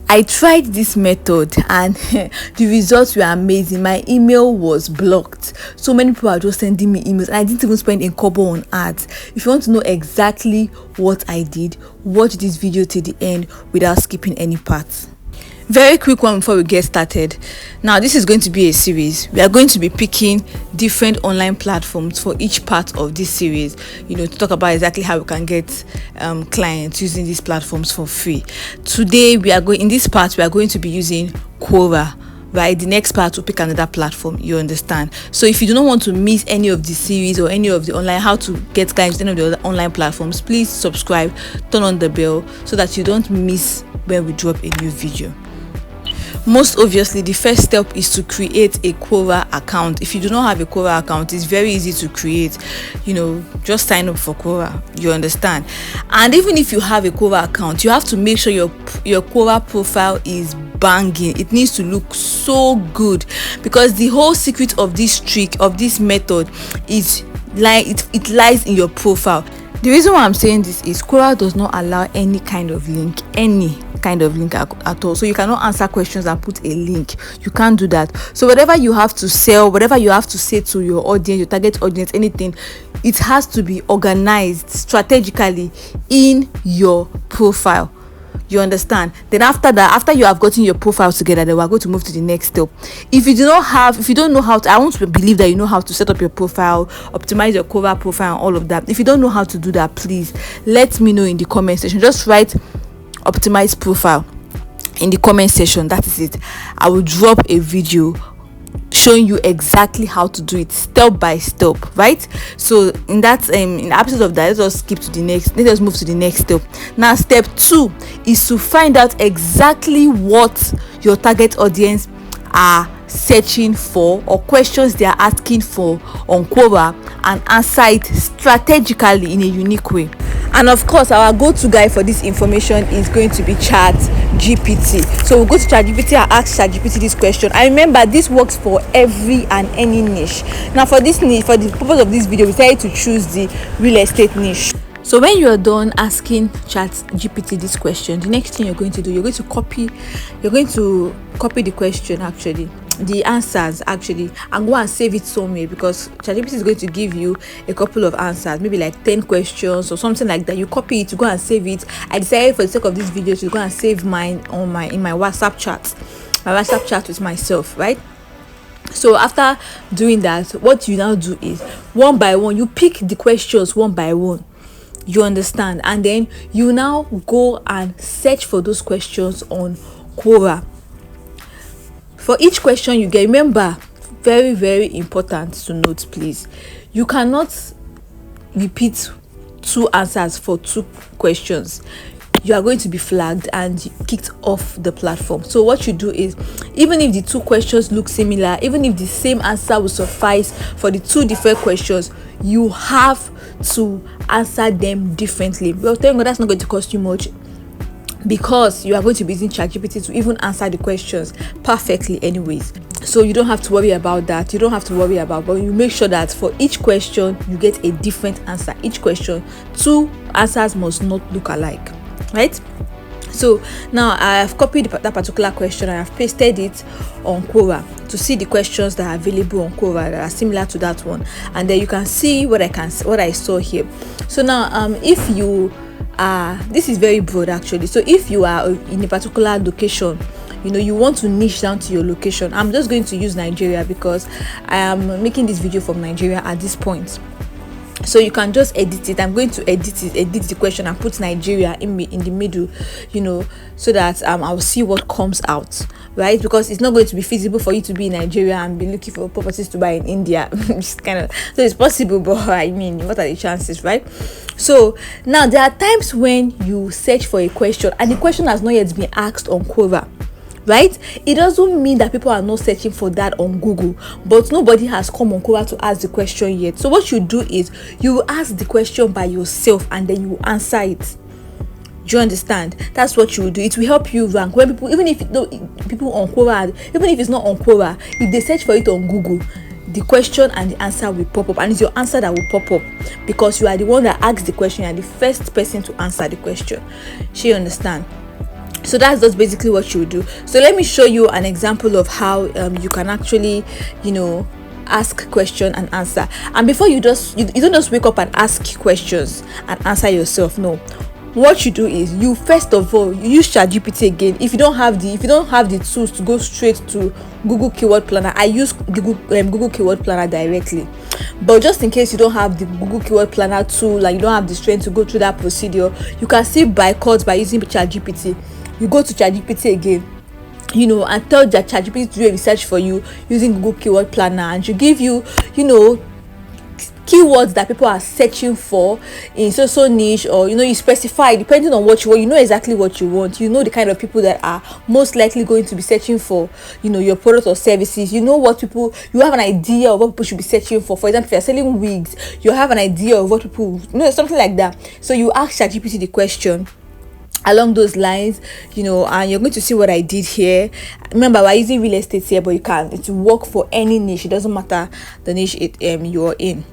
I tried this method and the results were amazing. My email was blocked. So many people are just sending me emails and I didn't even spend a kobo on ads. If you want to know exactly what I did, watch this video to the end without skipping any parts. Very quick one before we get started. Now this is going to be a series. We are going to be picking different online platforms for each part of this series, to talk about exactly how we can get clients using these platforms for free. Today we are going to be using Quora. Right, the next part will pick another platform. You understand? So if you do not want to miss any of the series or any of the online how to get clients any of the other online platforms, please subscribe, turn on the bell so that you don't miss when we drop a new video. Most obviously, the first step is to create a Quora account. If you do not have a Quora account, it's very easy to create. Just sign up for Quora. You understand? And even if you have a Quora account, you have to make sure your Quora profile is banging. It needs to look so good, because the whole secret of this trick, of this method, is it lies in your profile. The reason why I'm saying this is Quora does not allow any kind of link at all. So you cannot answer questions and put a link. You can't do that. So whatever you have to sell, whatever you have to say to your audience, your target audience, anything, it has to be organized strategically in your profile. You understand? Then after that, after you have gotten your profile together, then we're going to move to the next step. If you don't know how to, I want to believe that you know how to set up your profile, optimize your Quora profile and all of that. If you don't know how to do that, please let me know in the comment section. Just write optimize profile in the comment section. That is it. I will drop a video showing you exactly how to do it step by step, right? So in the episode of that, let us move to the next step. Now step 2 is to find out exactly what your target audience are searching for or questions they are asking for on Quora, and answer it strategically in a unique way. And of course, our go-to guy for this information is going to be ChatGPT. So we'll go to ChatGPT and ask ChatGPT this question. I remember this works for every and any niche. Now for this niche, for the purpose of this video, we decided to choose the real estate niche. So when you're done asking ChatGPT this question, the next thing you're going to do, you're going to copy the question, the answers and go and save it somewhere, because ChatGPT is going to give you a couple of answers, maybe like 10 questions or something like that. You copy it to go and save it. I decided for the sake of this video to go and save mine in my WhatsApp chat with myself, right? So after doing that, what you now do is one by one, you pick the questions one by one. You understand? And then you now go and search for those questions on Quora. For each question you get, remember, very, very important to note, please, you cannot repeat 2 answers for 2 questions. You are going to be flagged and kicked off the platform. So what you do is, even if the 2 questions look similar, even if the same answer will suffice for the 2 different questions, you have to answer them differently. Well, thank God that's not going to cost you much, because you are going to be using ChatGPT to even answer the questions perfectly anyways. So you don't have to worry about that. But you make sure that for each question you get a different answer. Each question, 2 answers must not look alike, right? So now I have copied that particular question and I have pasted it on Quora to see the questions that are available on Quora that are similar to that one, and then you can see what I saw here. So now if you this is very broad actually. So if you are in a particular location, you want to niche down to your location. I'm just going to use Nigeria because I am making this video from Nigeria at this point. So you can just edit it. I'm going to edit the question and put Nigeria in the middle, so that I'll see what comes out, right? Because it's not going to be feasible for you to be in Nigeria and be looking for properties to buy in India. So it's possible, but I mean, what are the chances, right? So now there are times when you search for a question and the question has not yet been asked on Quora, right? It doesn't mean that people are not searching for that on Google, but nobody has come on Quora to ask the question yet. So what you do is you ask the question by yourself and then you answer it. Do you understand? That's what you will do. It will help you rank when people, even if people on Quora, even if it's not on Quora, if they search for it on Google, the question and the answer will pop up, and it's your answer that will pop up because you are the one that asked the question. You are the first person to answer the question. You understand? So that's just basically what you do. So let me show you an example of how you can actually, ask question and answer. And before you don't just wake up and ask questions and answer yourself. No, what you do is you first of all you use ChatGPT again. If you don't have the tools to go straight to Google Keyword Planner, I use Google Keyword Planner directly. But just in case you don't have the Google Keyword Planner tool, like you don't have the strength to go through that procedure, you can still buy codes by using ChatGPT. You go to ChatGPT again, and tell that ChatGPT to do a research for you using Google Keyword Planner, and to give you, keywords that people are searching for in so niche, or you specify depending on what you want. You know exactly what you want. You know the kind of people that are most likely going to be searching for your product or services. You have an idea of what people should be searching for. For example, if you're selling wigs, you have an idea of what people something like that. So you ask ChatGPT the question along those lines, and you're going to see what I did here. Remember, we're using real estate here, but it will work for any niche. It doesn't matter the niche you're in.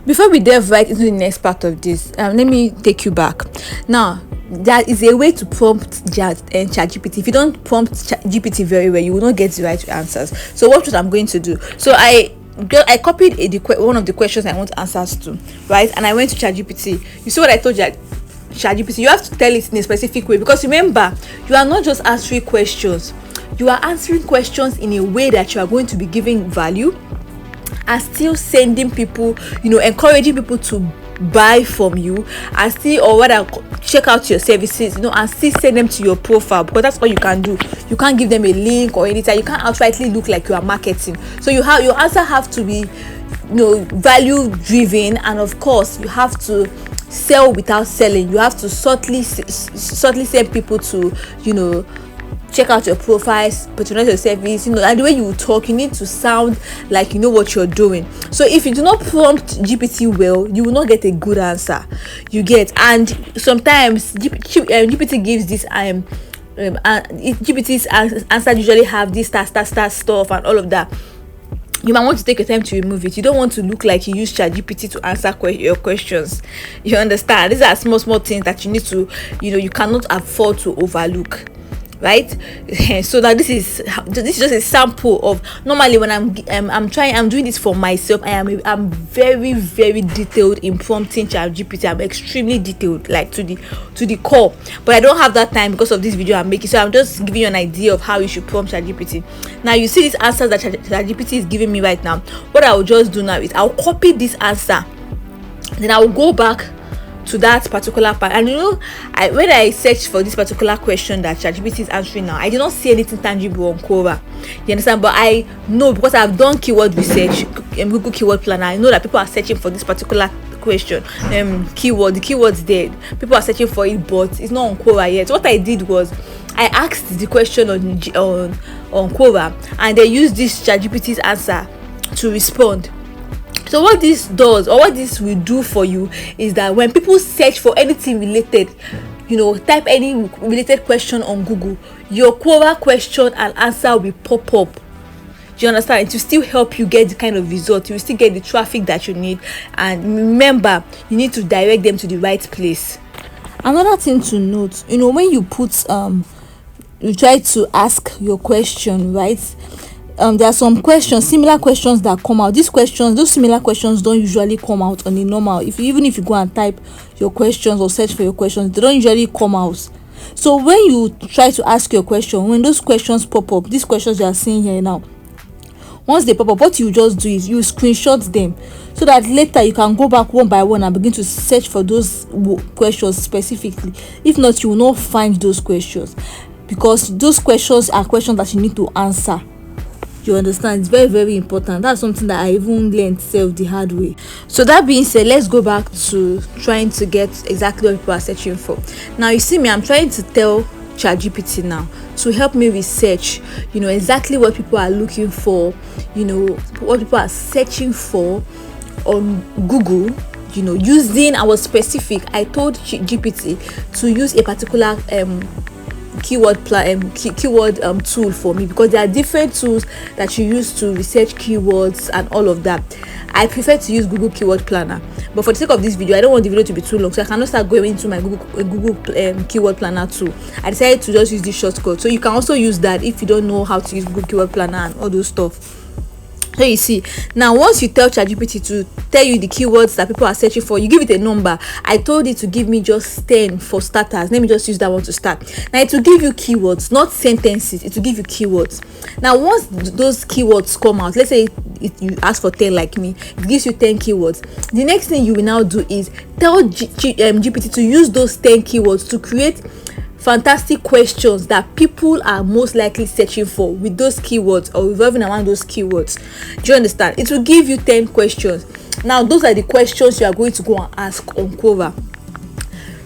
Before we delve right into the next part of this, let me take you back. Now, there is a way to prompt ChatGPT. If you don't prompt GPT very well, you will not get the right answers. So what I'm going to do? So I copied one of the questions I want answers to, right? And I went to ChatGPT. You see what I told you? ChatGPT, you have to tell it in a specific way, because remember, you are not just answering questions. You are answering questions in a way that you are going to be giving value, and still sending people, encouraging people to buy from you, and still, or rather, check out your services, and still send them to your profile, because that's all you can do. You can't give them a link or anything. You can't outrightly look like you are marketing. So your answer have to be, value driven, and of course, you have to sell without selling. You have to subtly send people to, check out your profiles, patronize your service, and the way you talk, you need to sound like you know what you're doing. So if you do not prompt GPT well, you will not get a good answer. You get, and sometimes GPT gives this GPT's answer usually have this star stuff and all of that. You might want to take your time to remove it. You don't want to look like you use ChatGPT to answer your questions. You understand? These are small things that you need to, you cannot afford to overlook, right? So now this is just a sample of, normally when I'm doing this for myself, I'm very, very detailed in prompting ChatGPT. I'm extremely detailed, like to the core, but I don't have that time because of this video I'm making. So I'm just giving you an idea of how you should prompt ChatGPT. Now you see these answers that ChatGPT is giving me right now. What I will just do now is I'll copy this answer, then I will go back to that particular part. And when I searched for this particular question that ChatGPT is answering now, I did not see anything tangible on Quora. You understand? But I know, because I've done keyword research in Google Keyword Planner, I know that people are searching for this particular question. The keyword's there. People are searching for it, but it's not on Quora yet. So what I did was I asked the question on Quora, and they used this ChatGPT's answer to respond. So what this does, or what this will do for you, is that when people search for anything related, type any related question on Google, your Quora question and answer will pop up. Do you understand? It will still help you get the kind of result. You will still get the traffic that you need. And remember, you need to direct them to the right place. Another thing to note, when you you try to ask your question, right? There are some similar questions that come out. Those similar questions don't usually come out on a normal. Even if you go and type your questions or search for your questions, they don't usually come out. So when you try to ask your question, when those questions pop up, these questions you are seeing here now, once they pop up, what you just do is you screenshot them, so that later you can go back one by one and begin to search for those questions specifically. If not, you will not find those questions, because those questions are questions that you need to answer. You understand? It's very, very important. That's something that I even learned the hard way. So that being said, let's go back to trying to get exactly what people are searching for. Now you see me, I'm trying to tell ChatGPT now to help me research, exactly what people are looking for, what people are searching for on Google. I was specific. I told GPT to use a particular keyword tool for me, because there are different tools that you use to research keywords and all of that. I prefer to use Google Keyword Planner, but for the sake of this video, I don't want the video to be too long, so I cannot start going into my Google Keyword Planner tool. I decided to just use this shortcut. So you can also use that if you don't know how to use Google Keyword Planner and all those stuff. So you see, now once you tell ChatGPT to tell you the keywords that people are searching for, you give it a number. I told it to give me just 10 for starters. Let me just use that one to start. Now it will give you keywords, not sentences. It will give you keywords. Now once those keywords come out, let's say you ask for 10 like me, it gives you 10 keywords. The next thing you will now do is tell GPT to use those 10 keywords to create fantastic questions that people are most likely searching for with those keywords or revolving around those keywords. Do you understand? It will give you 10 questions. Now those are the questions you are going to go and ask on Quora.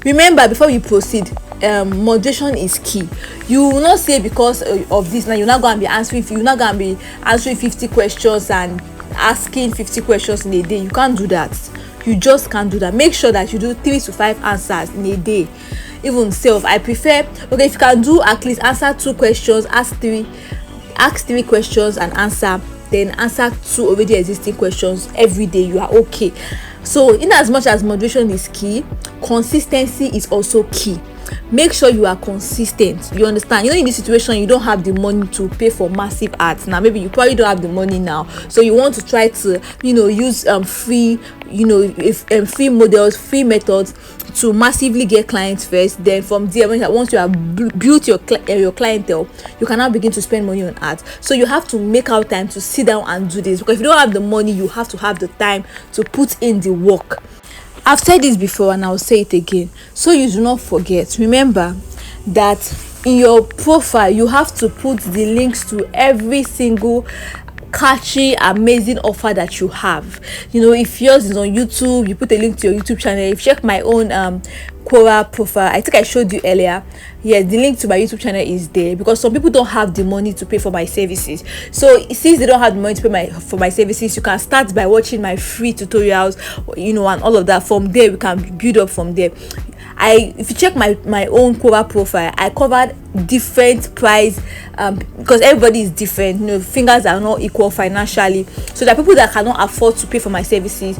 Remember, before you proceed, moderation is key. You will not say because of this now you're not going to be answering 50 questions and asking 50 questions in a day. You can't do that. You just can't do that. Make sure that you do 3 to 5 answers in a day. Even self, I prefer, okay, if you can do at least answer 2 questions, ask 3 questions and answer, then answer 2 already existing questions every day, you are okay. So in as much as moderation is key, consistency is also key. Make sure you are consistent. You understand? In this situation, you don't have the money to pay for massive ads. Now maybe you probably don't have the money now, so you want to try to use free free models, free methods to massively get clients first. Then from there, once you have built your clientele, you can now begin to spend money on ads. So you have to make out time to sit down and do this, because if you don't have the money, you have to have the time to put in the work. I've said this before and I'll say it again, so you do not forget. Remember that in your profile you have to put the links to every single catchy, amazing offer that you have. If yours is on YouTube, you put a link to your YouTube channel. If you check my own Quora profile, I think I showed you earlier, yeah, the link to my YouTube channel is there, because some people don't have the money to pay for my services. So since they don't have the money to pay for my services, you can start by watching my free tutorials, and all of that. From there we can build up from there. If you check my own Quora profile, I covered different price, because everybody is different. Fingers are not equal financially, so there are people that cannot afford to pay for my services.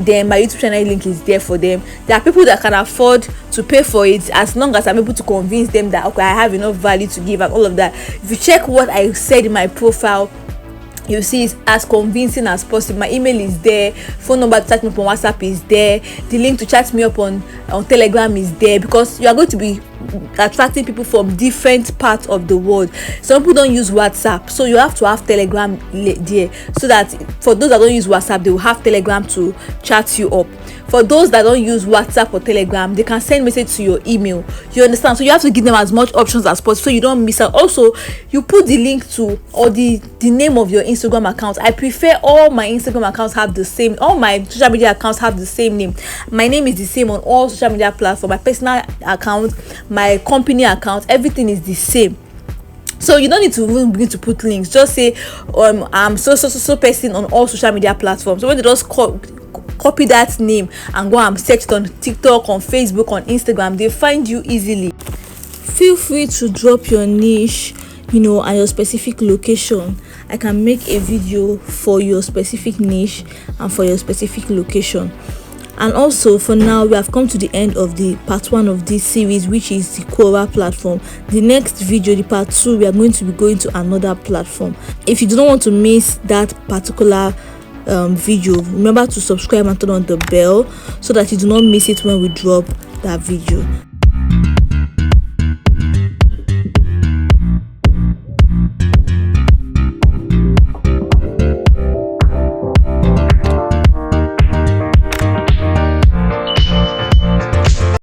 Then my YouTube channel link is there for them. There are people that can afford to pay for it, as long as I'm able to convince them that, okay, I have enough value to give and all of that. If you check what I said in my profile, you see it's as convincing as possible. My email is there, phone number to chat me up on WhatsApp is there, the link to chat me up on Telegram is there, because you are going to be attracting people from different parts of the world. Some people don't use WhatsApp, so you have to have Telegram there, so that for those that don't use WhatsApp, they will have Telegram to chat you up. For those that don't use WhatsApp or Telegram, they can send message to your email. You understand? So you have to give them as much options as possible, so you don't miss out. Also, you put the link to or the name of your Instagram account. I prefer all my Instagram accounts have the same, all my social media accounts have the same name. My name is the same on all social media platforms. My personal account, my company account, everything is the same. So you don't need to even begin to put links. Just say I'm so person on all social media platforms. So when they just copy that name and go and search it on TikTok, on Facebook, on Instagram, they find you easily. Feel free to drop your niche, and your specific location. I can make a video for your specific niche and for your specific location. And also, for now, we have come to the end of the part 1 of this series, which is the Quora platform. The next video, the part 2, we are going to be going to another platform. If you do not want to miss that particular video, remember to subscribe and turn on the bell so that you do not miss it when we drop that video.